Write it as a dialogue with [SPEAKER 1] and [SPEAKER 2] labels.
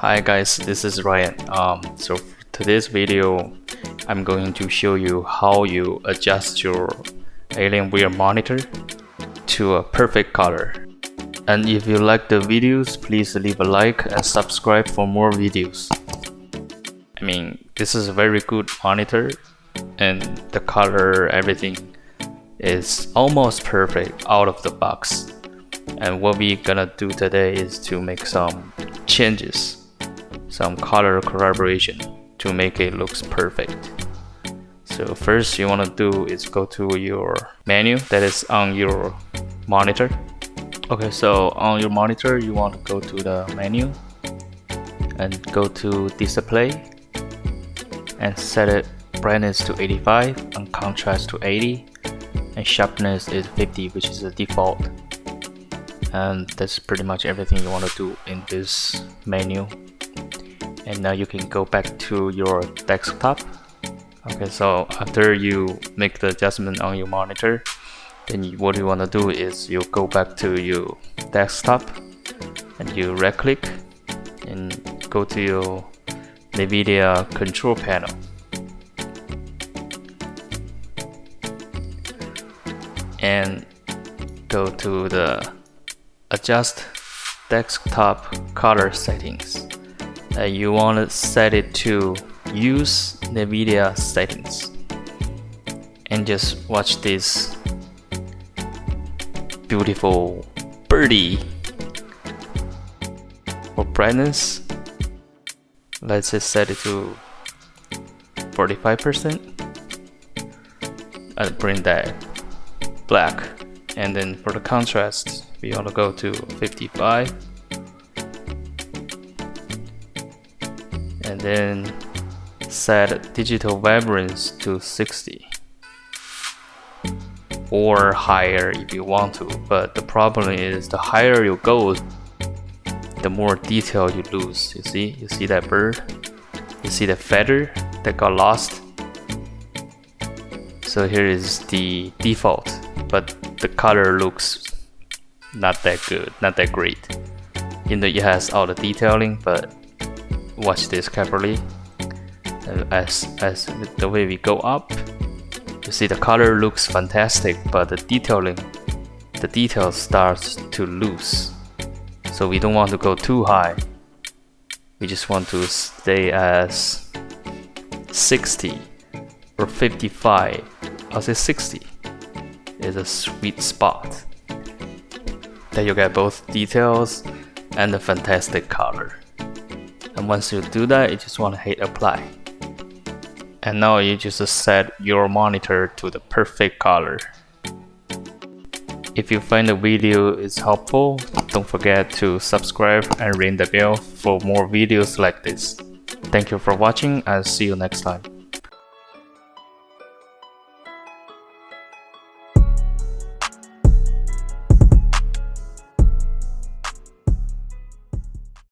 [SPEAKER 1] Hi guys, this is Ryan. So for today's video, I'm going to show you how you adjust your Alienware monitor to a perfect color. And if you like the videos, please leave a like and subscribe for more videos. I mean, this is a very good monitor and the color, everything is almost perfect out of the box. And what we're gonna do today is to make some changes, some color calibration to make it looks perfect. So first you want to do is go to your menu that is on your monitor. Okay, so on your monitor you want to go to the menu and go to display and set it brightness to 85 and contrast to 80 and sharpness is 50, which is the default. And that's pretty much everything you want to do in this menu. And now you can go back to your desktop. Okay, so after you make the adjustment on your monitor, then what you want to do is you go back to your desktop and you right click and go to your NVIDIA control panel. And go to the adjust desktop color settings. You want to set it to use NVIDIA settings and just watch this beautiful birdie. For brightness, let's just set it to 45% and bring that black. And then for the contrast, we want to go to 55 and then set digital vibrance to 60 or higher if you want to, but the problem is the higher you go, the more detail you lose. You see that bird, you see the feather that got lost. So here is the default, but the color looks not that good, not that great. You know, it has all the detailing, but watch this carefully. As the way we go up, you see the color looks fantastic, but the detail starts to lose. So we don't want to go too high. We just want to stay as 60 or 55. I'll say 60 is a sweet spot. Then you get both details and a fantastic color. And once you do that, you just want to hit apply. And now you just set your monitor to the perfect color. If you find the video is helpful, don't forget to subscribe and ring the bell for more videos like this. Thank you for watching and see you next time.